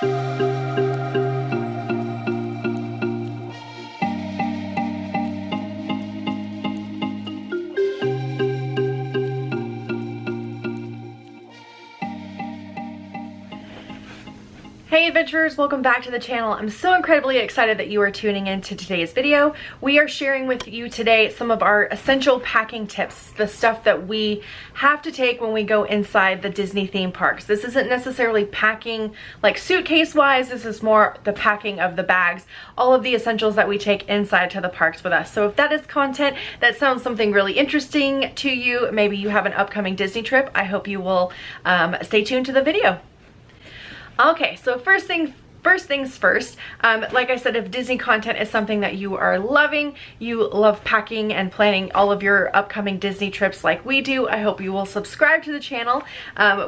Hey adventurers, welcome back to the channel. I'm so incredibly excited that you are tuning in to today's video. We are sharing with you today some of our essential packing tips, the stuff that we have to take when we go inside the Disney theme parks. This isn't necessarily packing like suitcase wise, this is more the packing of the bags, all of the essentials that we take inside to the parks with us. So if that is content that sounds something really interesting to you, maybe you have an upcoming Disney trip, I hope you will stay tuned to the video. Okay, so first things first, like I said, if Disney content is something that you are loving, you love packing and planning all of your upcoming Disney trips like we do, I hope you will subscribe to the channel.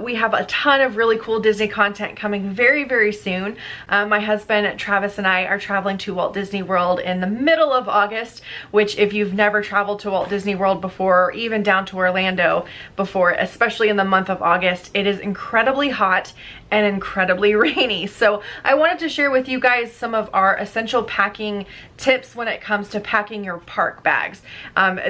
We have a ton of really cool Disney content coming very, very soon. My husband Travis and I are traveling to Walt Disney World in the middle of August, which if you've never traveled to Walt Disney World before, or even down to Orlando before, especially in the month of August, it is incredibly hot and incredibly rainy. So I wanted to share with you guys some of our essential packing tips when it comes to packing your park bags.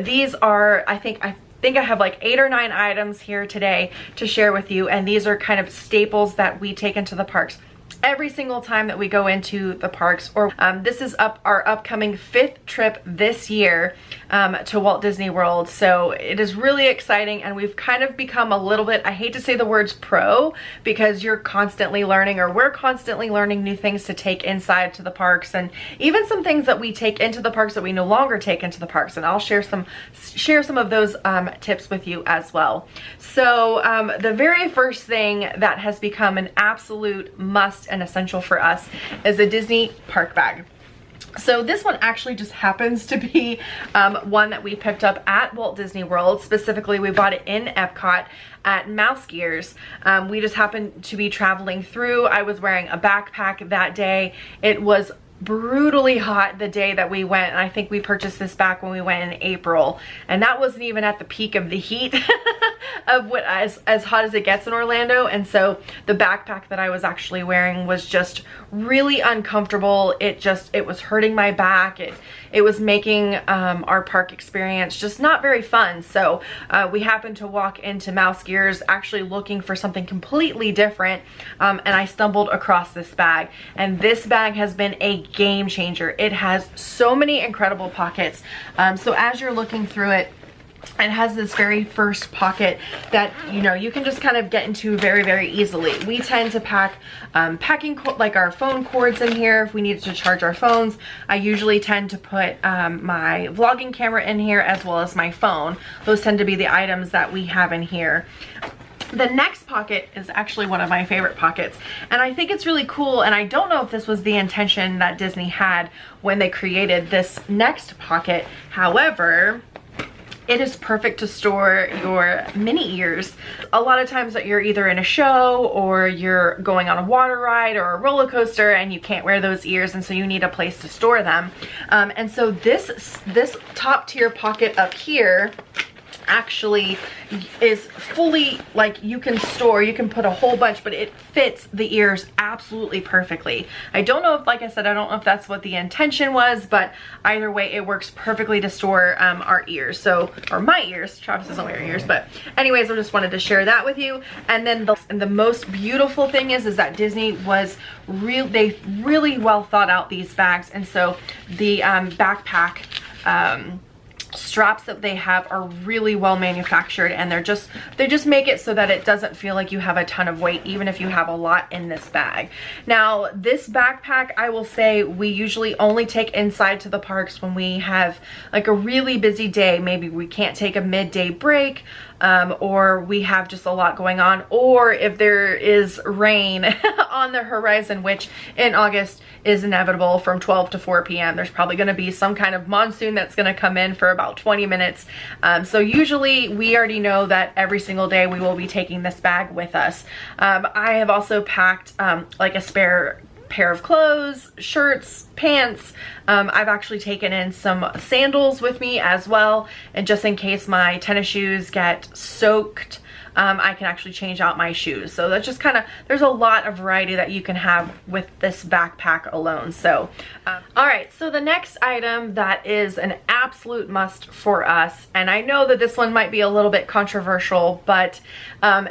These are, I think I have like 8 or 9 items here today to share with you, and these are kind of staples that we take into the parks every single time that we go into the parks. Or this is our upcoming 5th trip this year to Walt Disney World, so it is really exciting, and we've kind of become a little bit, I hate to say the words pro, because you're constantly learning, or we're constantly learning new things to take inside to the parks, and even some things that we take into the parks that we no longer take into the parks, and I'll share some of those tips with you as well. So the very first thing that has become an absolute must and essential for us is a Disney park bag. So this one actually just happens to be one that we picked up at Walt Disney World. Specifically, we bought it in Epcot at Mouse Gears. We just happened to be traveling through. I was wearing a backpack that day. It was brutally hot the day that we went, and I think we purchased this back when we went in April, and that wasn't even at the peak of the heat of what as hot as it gets in Orlando. And so the backpack that I was actually wearing was just really uncomfortable. It was hurting my back. It was making our park experience just not very fun. So we happened to walk into Mouse Gears actually looking for something completely different, and I stumbled across this bag, and this bag has been a game changer. It has so many incredible pockets. So as you're looking through it, it has this very first pocket that, you know, you can just kind of get into very, very easily. We tend to pack like our phone cords in here if we needed to charge our phones. I usually tend to put my vlogging camera in here, as well as my phone. Those tend to be the items that we have in here. The next pocket is actually one of my favorite pockets, and I think it's really cool, and I don't know if this was the intention that Disney had when they created this next pocket. However, it is perfect to store your mini ears. A lot of times that you're either in a show or you're going on a water ride or a roller coaster and you can't wear those ears, and so you need a place to store them. And so this top tier pocket up here actually is fully, like, you can put a whole bunch, but it fits the ears absolutely perfectly. I don't know if, like I said, I don't know if that's what the intention was, but either way it works perfectly to store our ears. So, or my ears. Travis doesn't wear ears, but anyways, I just wanted to share that with you. And then the most beautiful thing is that Disney was they really well thought out these bags, and so the backpack straps that they have are really well manufactured, and they just make it so that it doesn't feel like you have a ton of weight, even if you have a lot in this bag. Now, this backpack, I will say, we usually only take inside to the parks when we have like a really busy day. Maybe we can't take a midday break, or we have just a lot going on, or if there is rain on the horizon, which in August is inevitable from 12 to 4 p.m. There's probably going to be some kind of monsoon that's going to come in for about 20 minutes. So usually we already know that every single day we will be taking this bag with us. I have also packed like a spare pair of clothes, shirts, pants. I've actually taken in some sandals with me as well, and just in case my tennis shoes get soaked I can actually change out my shoes. So that's just kind of, there's a lot of variety that you can have with this backpack alone. So all right, so the next item that is an absolute must for us, and I know that this one might be a little bit controversial, but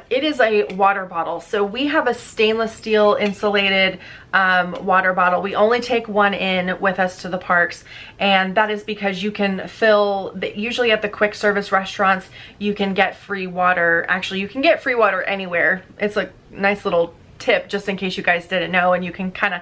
it is a water bottle. So we have a stainless steel insulated water bottle. We only take one in with us to the parks, and that is because you can fill usually at the quick service restaurants you can get free water. Actually, you can get free water anywhere. It's a nice little tip just in case you guys didn't know, and you can kind of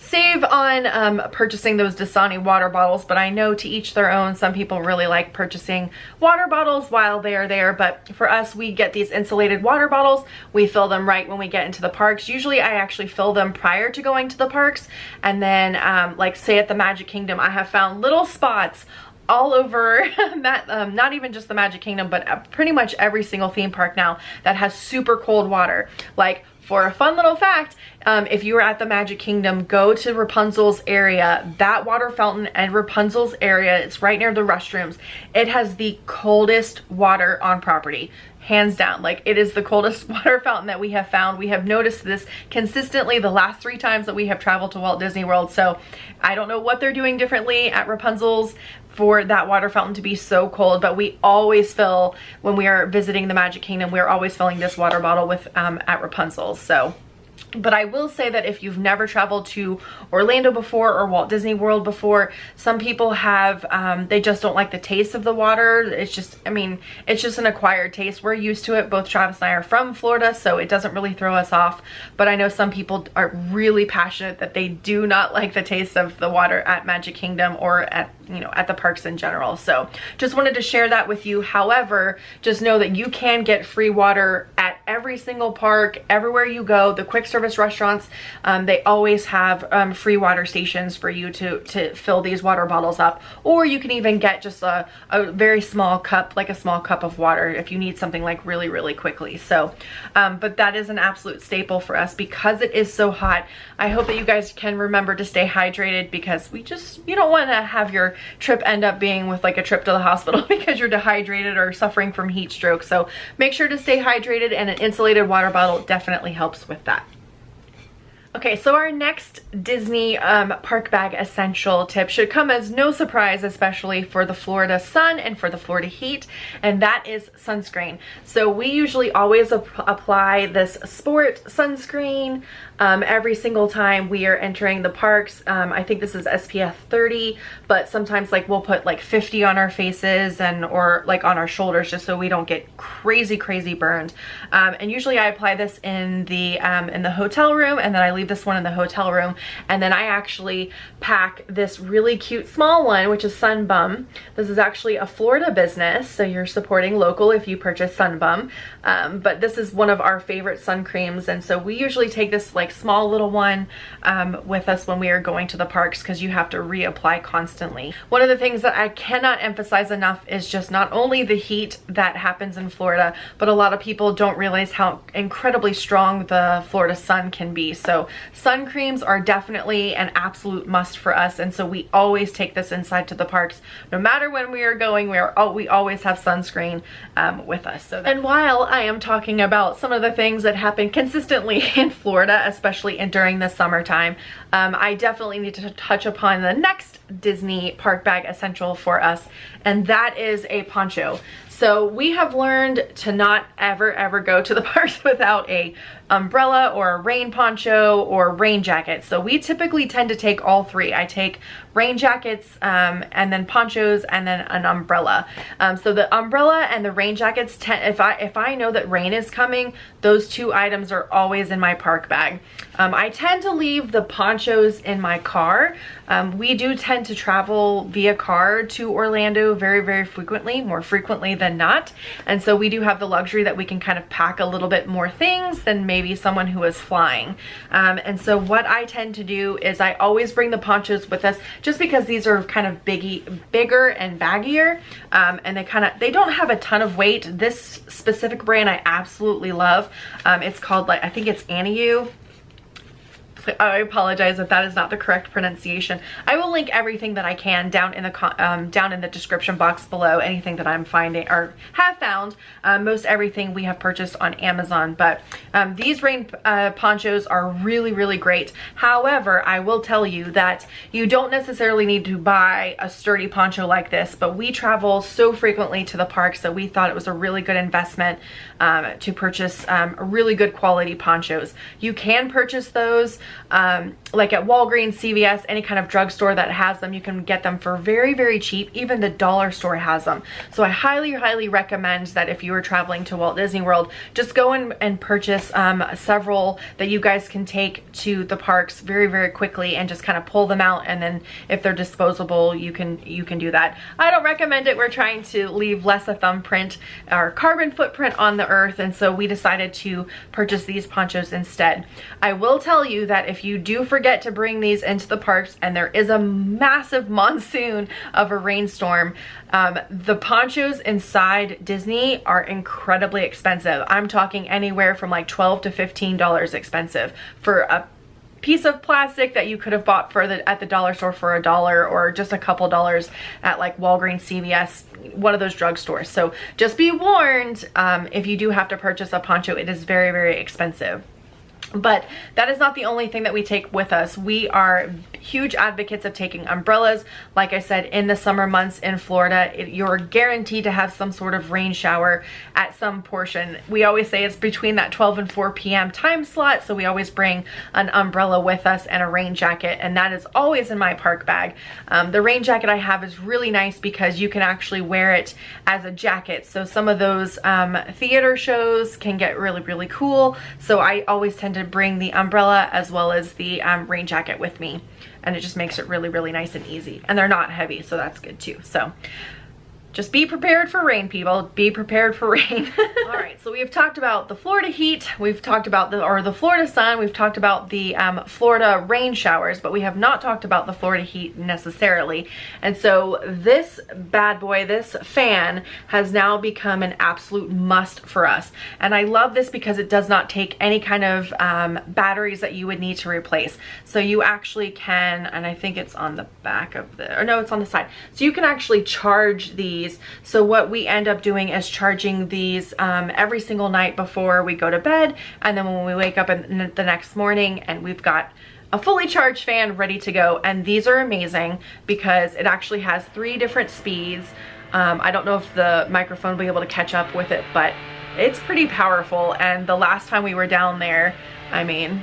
save on purchasing those Dasani water bottles, but I know to each their own. Some people really like purchasing water bottles while they are there, but for us, we get these insulated water bottles. We fill them right when we get into the parks. Usually I actually fill them prior to going to the parks, and then like say at the Magic Kingdom, I have found little spots all over that, not even just the Magic Kingdom, but pretty much every single theme park now that has super cold water. Like, for a fun little fact, if you were at the Magic Kingdom, go to Rapunzel's area. That water fountain at Rapunzel's area, it's right near the restrooms. It has the coldest water on property. Hands down. Like, it is the coldest water fountain that we have found. We have noticed this consistently the last 3 times that we have traveled to Walt Disney World. So I don't know what they're doing differently at Rapunzel's for that water fountain to be so cold, but we always fill, when we are visiting the Magic Kingdom, we're always filling this water bottle with at Rapunzel's. So, but I will say that if you've never traveled to Orlando before or Walt Disney World before, some people have, they just don't like the taste of the water. It's just, I mean, it's just an acquired taste. We're used to it. Both Travis and I are from Florida, so it doesn't really throw us off. But I know some people are really passionate that they do not like the taste of the water at Magic Kingdom or at, you know, at the parks in general. So just wanted to share that with you. However, just know that you can get free water at every single park, everywhere you go. The quick service restaurants, they always have free water stations for you to fill these water bottles up, or you can even get just a very small cup, like a small cup of water if you need something like really quickly. So but that is an absolute staple for us because it is so hot. I hope that you guys can remember to stay hydrated, because you don't want to have your trip end up being with like a trip to the hospital because you're dehydrated or suffering from heat stroke. So make sure to stay hydrated, and an insulated water bottle definitely helps with that. Okay, so our next Disney park bag essential tip should come as no surprise, especially for the Florida sun and for the Florida heat, and that is sunscreen. So we usually always apply this sport sunscreen every single time we are entering the parks. I think this is SPF 30, but sometimes like we'll put like 50 on our faces or like on our shoulders, just so we don't get crazy burned. And usually I apply this in the hotel room, and then I leave this one in the hotel room, and then I actually pack this really cute small one, which is Sun Bum. This is actually a Florida business, so you're supporting local if you purchase Sun Bum. But this is one of our favorite sun creams, and so we usually take this like small little one with us when we are going to the parks, because you have to reapply constantly. One of the things that I cannot emphasize enough is just not only the heat that happens in Florida, but a lot of people don't realize how incredibly strong the Florida sun can be. So sun creams are definitely an absolute must for us, and so we always take this inside to the parks. No matter when we are going, we always have sunscreen with us. So and while I am talking about some of the things that happen consistently in Florida, especially during the summertime, I definitely need to touch upon the next Disney park bag essential for us, and that is a poncho. So we have learned to not ever go to the parks without a umbrella or a rain poncho or rain jacket. So we typically tend to take all 3. I take rain jackets and then ponchos and then an umbrella. So the umbrella and the rain jackets, if I know that rain is coming, those 2 items are always in my park bag. I tend to leave the ponchos in my car. We do tend to travel via car to Orlando very frequently, more frequently than not. And so we do have the luxury that we can kind of pack a little bit more things than maybe someone who is flying. And so what I tend to do is I always bring the ponchos with us, just because these are kind of bigger and baggier, and they don't have a ton of weight. This specific brand I absolutely love. It's called, like, I think it's Aniu. I apologize if that is not the correct pronunciation. I will link everything that I can down in the description box below, anything that I'm finding or have found. Most everything we have purchased on Amazon, but these rain ponchos are really, really great. However, I will tell you that you don't necessarily need to buy a sturdy poncho like this, but we travel so frequently to the parks that we thought it was a really good investment to purchase really good quality ponchos. You can purchase those like at Walgreens, CVS, any kind of drugstore that has them. You can get them for very, very cheap. Even the dollar store has them. So I highly, highly recommend that if you are traveling to Walt Disney World, just go in and purchase several that you guys can take to the parks very, very quickly and just kind of pull them out, and then if they're disposable, you can do that. I don't recommend it. We're trying to leave less a thumbprint or carbon footprint on the earth, and so we decided to purchase these ponchos instead. I will tell you that if you do forget to bring these into the parks and there is a massive monsoon of a rainstorm, the ponchos inside Disney are incredibly expensive. I'm talking anywhere from like $12 to $15 expensive for a piece of plastic that you could have bought at the dollar store for $1 or just a couple dollars at like Walgreens, CVS, one of those drugstores. So just be warned, if you do have to purchase a poncho, it is very, very expensive. But that is not the only thing that we take with us. We are huge advocates of taking umbrellas. Like I said, in the summer months in Florida, you're guaranteed to have some sort of rain shower at some portion. We always say it's between that 12 and 4 p.m. time slot, so we always bring an umbrella with us and a rain jacket, and that is always in my park bag. The rain jacket I have is really nice because you can actually wear it as a jacket. So some of those theater shows can get really, really cool. So I always tend to bring the umbrella as well as the rain jacket with me, and it just makes it really, really nice and easy, and they're not heavy, so that's good too. So just be prepared for rain, people. Be prepared for rain. All right, so we have talked about the Florida heat. We've talked about the Florida sun. We've talked about the Florida rain showers, but we have not talked about the Florida heat necessarily. And so this bad boy, this fan, has now become an absolute must for us. And I love this because it does not take any kind of batteries that you would need to replace. So you actually can, and I think it's on the back of the, or no, it's on the side. So you can actually charge these. So what we end up doing is charging these every single night before we go to bed, and then when we wake up the next morning, and we've got a fully charged fan ready to go. And these are amazing because it actually has 3 different speeds. I don't know if the microphone will be able to catch up with it, but it's pretty powerful. And the last time we were down there, I mean,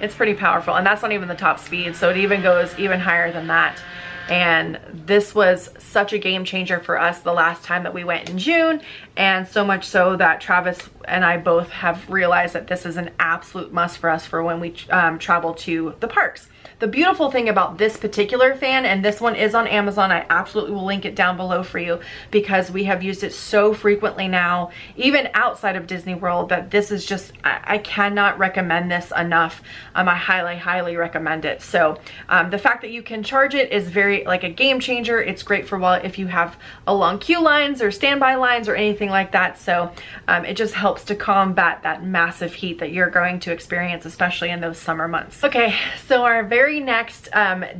it's pretty powerful, and that's not even the top speed, so it even goes even higher than that. And this was such a game changer for us the last time that we went in June, and so much so that Travis and I both have realized that this is an absolute must for us for when we travel to the parks. The beautiful thing about this particular fan, and this one is on Amazon, I absolutely will link it down below for you because we have used it so frequently now, even outside of Disney World, that this is just, I cannot recommend this enough. I highly, highly recommend it. So the fact that you can charge it is very, like, a game changer. It's great for, well, if you have a long queue lines or standby lines or anything like that. So it just helps to combat that massive heat that you're going to experience, especially in those summer months. Okay, so our very next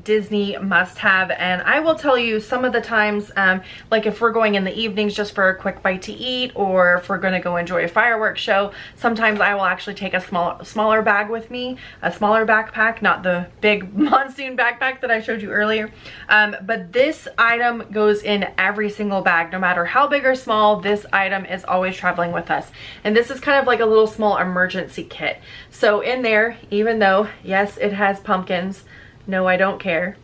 Disney must-have, and I will tell you some of the times, like if we're going in the evenings just for a quick bite to eat, or if we're going to go enjoy a fireworks show, sometimes I will actually take a smaller bag with me, a smaller backpack, not the big monsoon backpack that I showed you earlier. But this item goes in every single bag, no matter how big or small. This item is always traveling with us, and this is kind of like a little small emergency kit. So in there, even though yes, it has pumpkins, no, I don't care.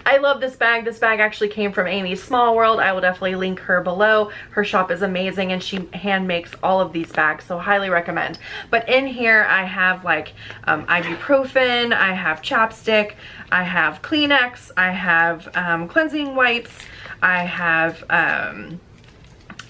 I love this bag. This bag actually came from Amy's Small World. I will definitely link her below. Her shop is amazing, and she hand makes all of these bags, so highly recommend. But in here I have like ibuprofen, I have chapstick, I have Kleenex, I have cleansing wipes, I have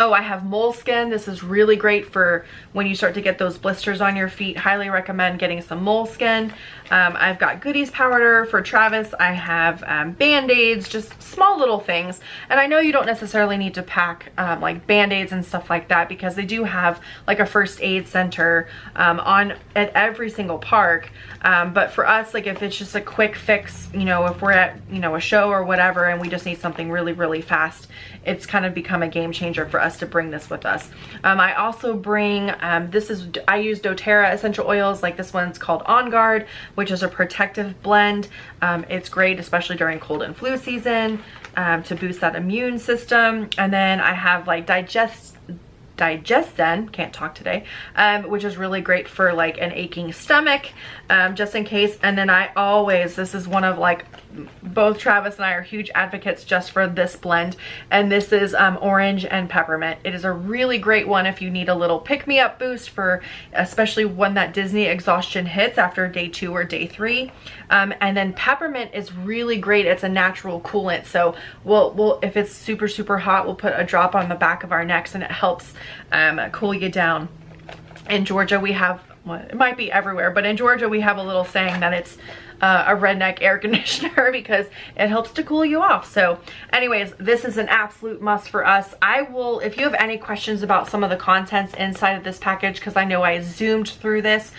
Oh, I have moleskin. This is really great for when you start to get those blisters on your feet. Highly recommend getting some moleskin. I've got goodies powder for Travis. I have Band-Aids, just small little things. And I know you don't necessarily need to pack like Band-Aids and stuff like that, because they do have like a first aid center at every single park. But for us, like if it's just a quick fix, you know, if we're at, you know, a show or whatever and we just need something really, really fast, it's kind of become a game changer for us to bring this with us. I also bring, I use doTERRA essential oils. Like this one's called On Guard, which is a protective blend. It's great, especially during cold and flu season, to boost that immune system. And then I have like Digesten, can't talk today, which is really great for like an aching stomach, just in case. And then this is one of like, both Travis and I are huge advocates just for this blend, and this is orange and peppermint. It is a really great one if you need a little pick-me-up boost, for especially when that Disney exhaustion hits after day 2 or day 3. And then peppermint is really great. It's a natural coolant, so we'll if it's super, super hot, we'll put a drop on the back of our necks and it helps cool you down. In Georgia we have, well, it might be everywhere, but in Georgia we have a little saying that it's a redneck air conditioner because it helps to cool you off. So anyways, this is an absolute must for us. If you have any questions about some of the contents inside of this package, because I know I zoomed through this,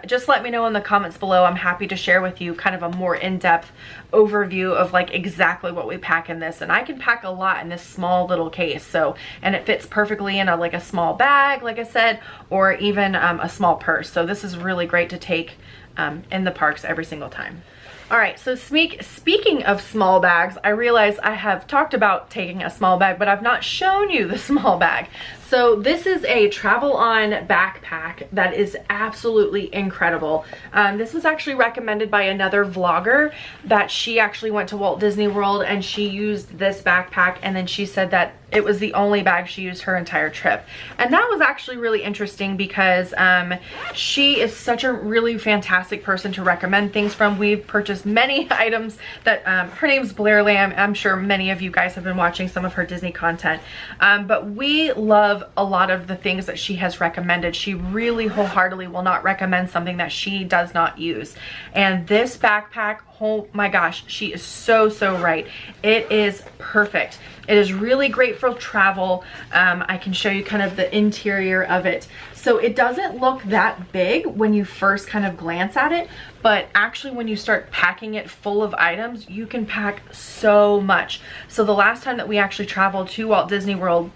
just let me know in the comments below. I'm happy to share with you kind of a more in-depth overview of like exactly what we pack in this. And I can pack a lot in this small little case, so, and it fits perfectly in like a small bag, like I said, or even a small purse. So this is really great to take in the parks every single time. All right, so speaking of small bags, I realize I have talked about taking a small bag, but I've not shown you the small bag. So this is a travel on backpack that is absolutely incredible. This was actually recommended by another vlogger, that she actually went to Walt Disney World and she used this backpack, and then she said that it was the only bag she used her entire trip. And that was actually really interesting because she is such a really fantastic person to recommend things from. We've purchased many items that, her name's Blair Lamb. I'm sure many of you guys have been watching some of her Disney content. But we love a lot of the things that she has recommended. She really wholeheartedly will not recommend something that she does not use. And this backpack, oh my gosh, she is so right. It is perfect. It is really great for travel. I can show you kind of the interior of it. So it doesn't look that big when you first kind of glance at it, but actually when you start packing it full of items, you can pack so much. So the last time that we actually traveled to Walt Disney World,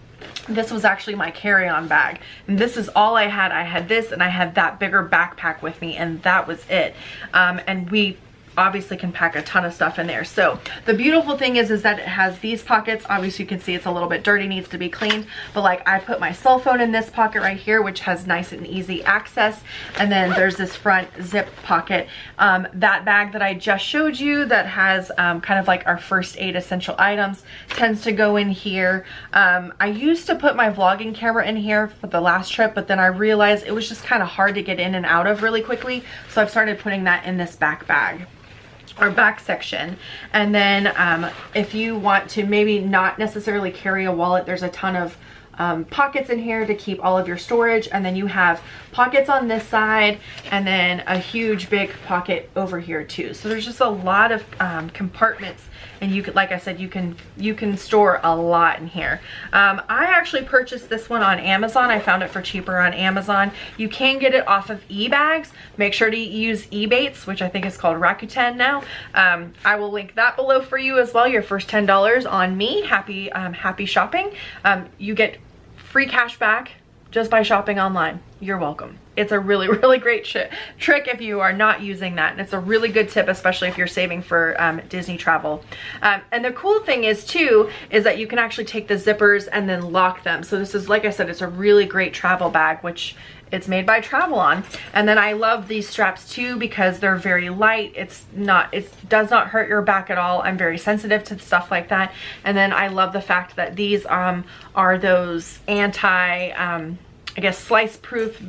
this was actually my carry-on bag, and this is all I had. I had this and I had that bigger backpack with me, and that was it. And we obviously can pack a ton of stuff in there. So the beautiful thing is that it has these pockets. Obviously you can see it's a little bit dirty, needs to be cleaned, but like I put my cell phone in this pocket right here, which has nice and easy access. And then there's this front zip pocket. That bag that I just showed you that has kind of like our first aid essential items tends to go in here. I used to put my vlogging camera in here for the last trip, but then I realized it was just kind of hard to get in and out of really quickly. So I've started putting that in this back bag, or back section. And then if you want to maybe not necessarily carry a wallet, there's a ton of pockets in here to keep all of your storage, and then you have pockets on this side and then a huge big pocket over here too. So there's just a lot of compartments, and you could, like I said, you can store a lot in here. I actually purchased this one on Amazon. I found it for cheaper on Amazon. You can get it off of eBags. Make sure to use Ebates, which I think is called Rakuten now. I will link that below for you as well. Your first $10 on me. Happy shopping. You get free cash back just by shopping online. You're welcome. It's a really great trick if you are not using that, and it's a really good tip, especially if you're saving for Disney travel. And the cool thing is too, is that you can actually take the zippers and then lock them. So this is, like I said, it's a really great travel bag, which it's made by Travel On. And then I love these straps too because they're very light. It does not hurt your back at all. I'm very sensitive to stuff like that. And then I love the fact that these are those I guess slice proof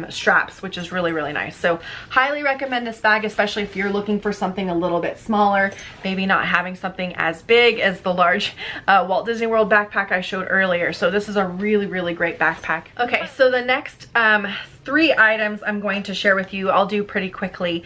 straps, which is really, really nice. So highly recommend this bag, especially if you're looking for something a little bit smaller, maybe not having something as big as the large Walt Disney World backpack I showed earlier. So this is a really, really great backpack. Okay, so the next 3 items I'm going to share with you, I'll do pretty quickly.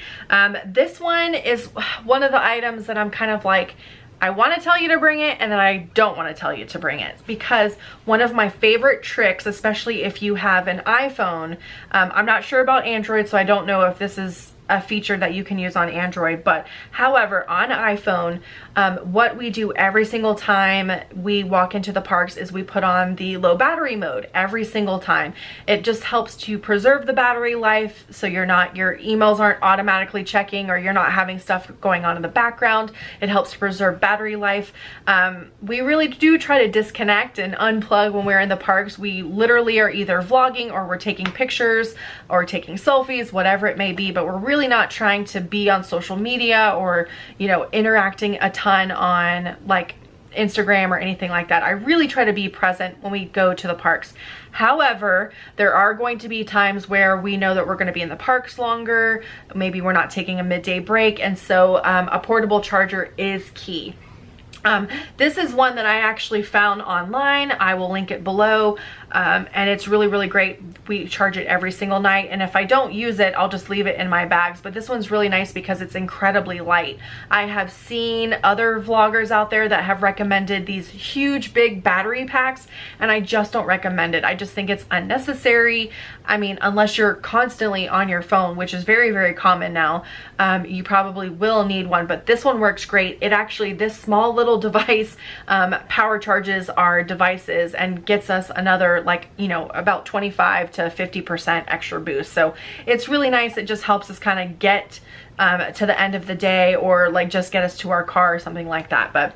This one is one of the items that I'm kind of like, I want to tell you to bring it and then I don't want to tell you to bring it, because one of my favorite tricks, especially if you have an iPhone, I'm not sure about Android, so I don't know if this is a feature that you can use on Android, but however, on iPhone, what we do every single time we walk into the parks is we put on the low battery mode every single time. It just helps to preserve the battery life, so your emails aren't automatically checking, or you're not having stuff going on in the background. It helps to preserve battery life. We really do try to disconnect and unplug when we're in the parks. We literally are either vlogging, or we're taking pictures, or taking selfies, whatever it may be, but we're really not trying to be on social media or, you know, interacting a ton on like Instagram or anything like that. I really try to be present when we go to the parks. However, there are going to be times where we know that we're going to be in the parks longer. Maybe we're not taking a midday break, and so a portable charger is key. This is one that I actually found online. I will link it below, and it's really, really great. We charge it every single night, and if I don't use it, I'll just leave it in my bags, but this one's really nice because it's incredibly light. I have seen other vloggers out there that have recommended these huge big battery packs, and I just don't recommend it. I just think it's unnecessary. I mean, unless you're constantly on your phone, which is very, very common now, you probably will need one, but this one works great. It actually, this small little device power charges our devices and gets us another, like, you know, about 25 to 50% extra boost. So it's really nice. It just helps us kind of get to the end of the day, or like just get us to our car or something like that. But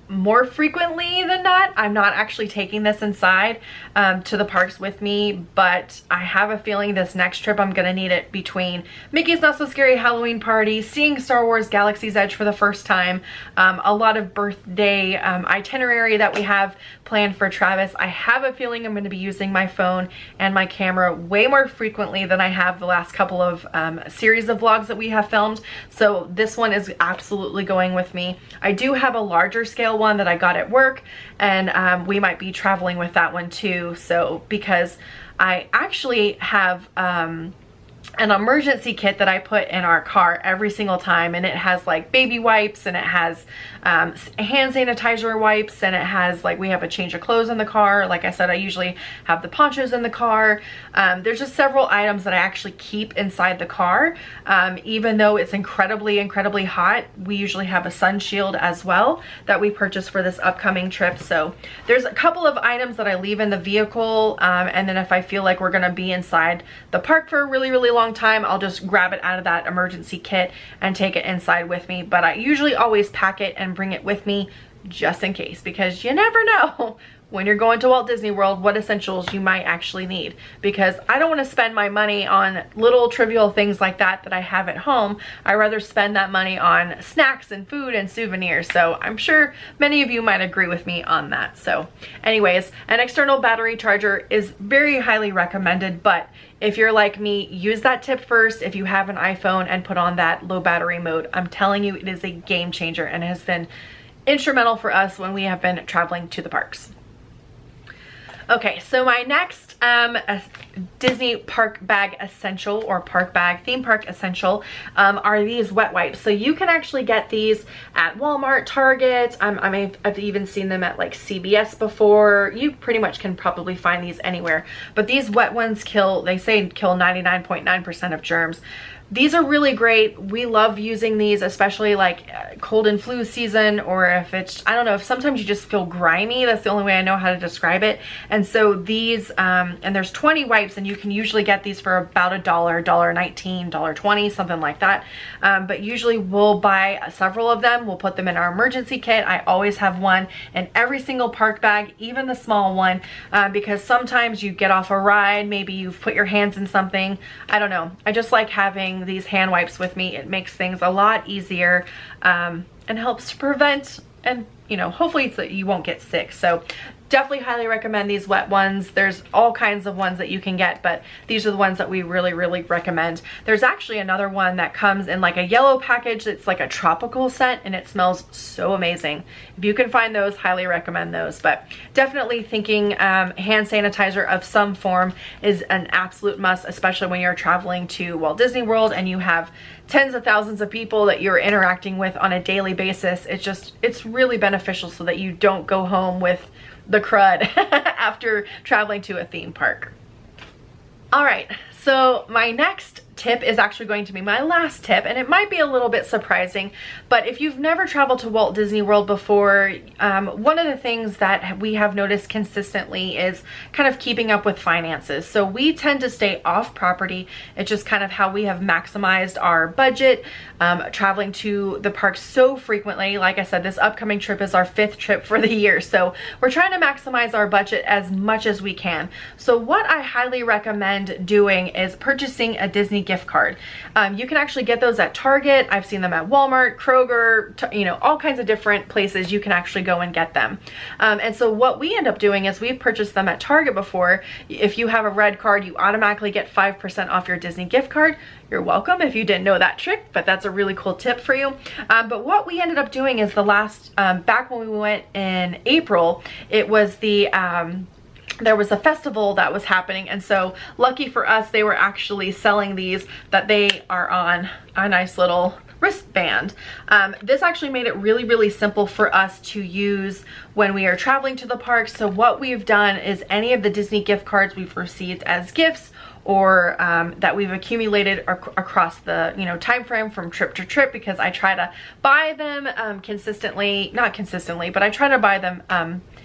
more frequently than not, I'm not actually taking this inside to the parks with me, but I have a feeling this next trip I'm gonna need it between Mickey's Not So Scary Halloween Party, seeing Star Wars Galaxy's Edge for the first time, a lot of birthday itinerary that we have planned for Travis. I have a feeling I'm gonna be using my phone and my camera way more frequently than I have the last couple of series of vlogs that we have filmed. So this one is absolutely going with me. I do have a larger scale one that I got at work, and we might be traveling with that one too. So because I actually have an emergency kit that I put in our car every single time, and it has like baby wipes, and it has hand sanitizer wipes, and it has, like, we have a change of clothes in the car. Like I said, I usually have the ponchos in the car. There's just several items that I actually keep inside the car. Even though it's incredibly, incredibly hot, we usually have a sun shield as well that we purchased for this upcoming trip. So there's a couple of items that I leave in the vehicle, and then if I feel like we're gonna be inside the park for a really, really long time, I'll just grab it out of that emergency kit and take it inside with me. But I usually always pack it and bring it with me just in case, because you never know when you're going to Walt Disney World what essentials you might actually need, because I don't want to spend my money on little trivial things like that I have at home. I rather spend that money on snacks and food and souvenirs. So I'm sure many of you might agree with me on that. So anyways, an external battery charger is very highly recommended, but if you're like me, use that tip first if you have an iPhone and put on that low battery mode. I'm telling you, it is a game changer and has been instrumental for us when we have been traveling to the parks. Okay, so my next Disney park bag essential, or park bag, theme park essential, are these wet wipes. So you can actually get these at Walmart, Target. I've even seen them at like CVS before. You pretty much can probably find these anywhere. But these wet ones they say kill 99.9% of germs. These are really great. We love using these, especially like cold and flu season, or if it's, I don't know, if sometimes you just feel grimy. That's the only way I know how to describe it. And so these, and there's 20 wipes, and you can usually get these for about $1, $1.19, $1.20, something like that. But usually we'll buy several of them. We'll put them in our emergency kit. I always have one in every single park bag, even the small one, because sometimes you get off a ride, maybe you've put your hands in something. I don't know. I just like having these hand wipes with me. It makes things a lot easier, and helps to prevent, and you know, hopefully you won't get sick. So definitely highly recommend these wet ones. There's all kinds of ones that you can get, but these are the ones that we really recommend. There's actually another one that comes in like a yellow package. It's like a tropical scent and it smells so amazing. If you can find those, highly recommend those. But definitely thinking hand sanitizer of some form is an absolute must, especially when you're traveling to Walt Disney World and you have tens of thousands of people that you're interacting with on a daily basis. It's really beneficial so that you don't go home with the crud after traveling to a theme park. All right, so my next tip is actually going to be my last tip, and it might be a little bit surprising, but if you've never traveled to Walt Disney World before, one of the things that we have noticed consistently is kind of keeping up with finances. So we tend to stay off property. It's just kind of how we have maximized our budget, traveling to the parks so frequently. Like I said, this upcoming trip is our 5th trip for the year, so we're trying to maximize our budget as much as we can. So what I highly recommend doing is purchasing a Disney gift card. You can actually get those at Target. I've seen them at Walmart, Kroger, you know, all kinds of different places you can actually go and get them. And so what we end up doing is we've purchased them at Target before. If you have a red card, you automatically get 5% off your Disney gift card. You're welcome if you didn't know that trick, but that's a really cool tip for you. But what we ended up doing is back when we went in April, it was there was a festival that was happening, and so lucky for us, they were actually selling these that they are on a nice little wristband. This actually made it really simple for us to use when we are traveling to the parks. So what we've done is any of the Disney gift cards we've received as gifts or that we've accumulated across the time frame from trip to trip, because I try to buy them not consistently, but I try to buy them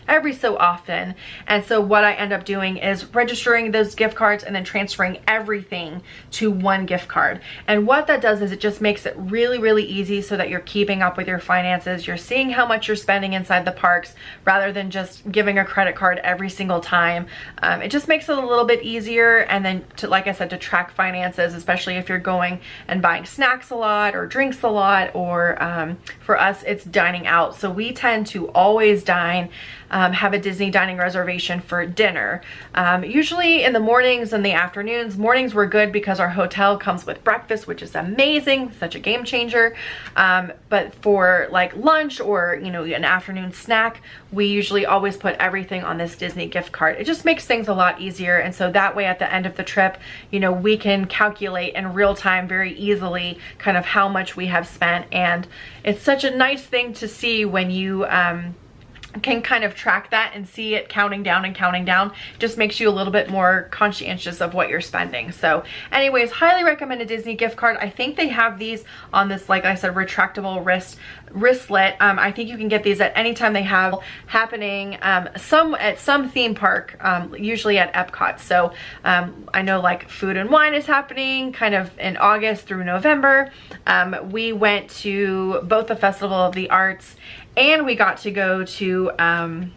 every so often. And so what I end up doing is registering those gift cards and then transferring everything to one gift card. And what that does is it just makes it really easy so that you're keeping up with your finances. You're seeing how much you're spending inside the parks rather than just giving a credit card every single time. It just makes it a little bit easier, and then like I said, to track finances, especially if you're going and buying snacks a lot or drinks a lot, or for us it's dining out. So we tend to always dine, have a Disney dining reservation for dinner. Usually in the mornings and the afternoons. Mornings were good because our hotel comes with breakfast, which is amazing, such a game changer. But for like lunch or an afternoon snack, we usually always put everything on this Disney gift card. It just makes things a lot easier, and so that way at the end of the trip, we can calculate in real time very easily kind of how much we have spent. And it's such a nice thing to see when you can kind of track that and see it counting down and counting down. It just makes you a little bit more conscientious of what you're spending. So anyways, highly recommend a Disney gift card. I think they have these on this, like I said, retractable wristlet. I think you can get these at any time they have happening, at some theme park, usually at Epcot. So I know like Food and Wine is happening kind of in August through November. We went to both the Festival of the Arts, and we got to go to, I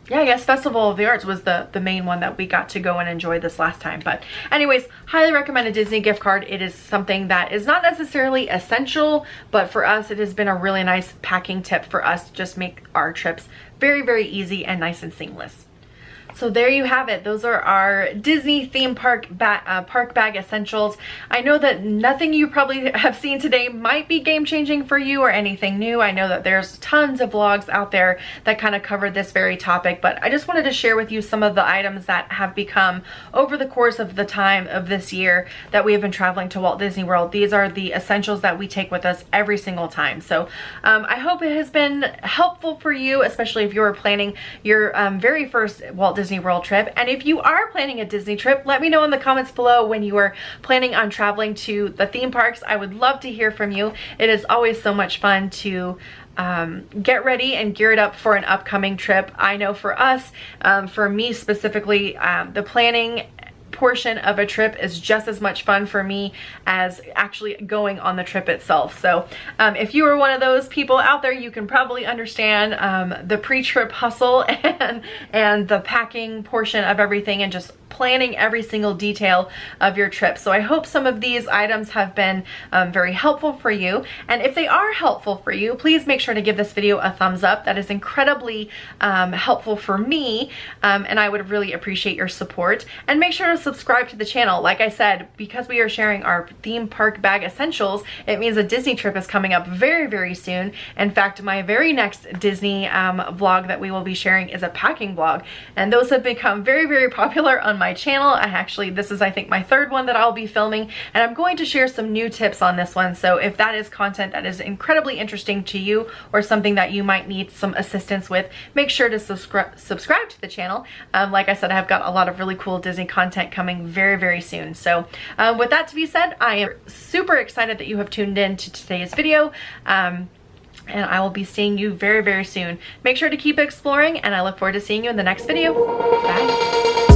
guess Festival of the Arts was the main one that we got to go and enjoy this last time. But anyways, highly recommend a Disney gift card. It is something that is not necessarily essential, but for us, it has been a really nice packing tip for us to just make our trips very easy and nice and seamless. So there you have it. Those are our Disney theme park bag essentials. I know that nothing you probably have seen today might be game changing for you or anything new. I know that there's tons of vlogs out there that kind of cover this very topic, but I just wanted to share with you some of the items that have become over the course of the time of this year that we have been traveling to Walt Disney World. These are the essentials that we take with us every single time. So I hope it has been helpful for you, especially if you are planning your very first Walt Disney World trip. And if you are planning a Disney trip, let me know in the comments below when you are planning on traveling to the theme parks. I would love to hear from you. It is always so much fun to get ready and gear it up for an upcoming trip. I know for us, for me specifically, the planning portion of a trip is just as much fun for me as actually going on the trip itself. So if you are one of those people out there, you can probably understand the pre-trip hustle and the packing portion of everything, and just planning every single detail of your trip. So I hope some of these items have been very helpful for you. And if they are helpful for you, please make sure to give this video a thumbs up. That is incredibly helpful for me, and I would really appreciate your support. And make sure to subscribe to the channel. Like I said, because we are sharing our theme park bag essentials, it means a Disney trip is coming up very, very soon. In fact, my very next Disney vlog that we will be sharing is a packing vlog, and those have become very, very popular on my channel. This is I think my third one that I'll be filming, and I'm going to share some new tips on this one. So if that is content that is incredibly interesting to you, or something that you might need some assistance with, make sure to subscribe to the channel. Like I said, I've got a lot of really cool Disney content coming very, very soon. So with that to be said, I am super excited that you have tuned in to today's video. And I will be seeing you very, very soon. Make sure to keep exploring, and I look forward to seeing you in the next video. Bye.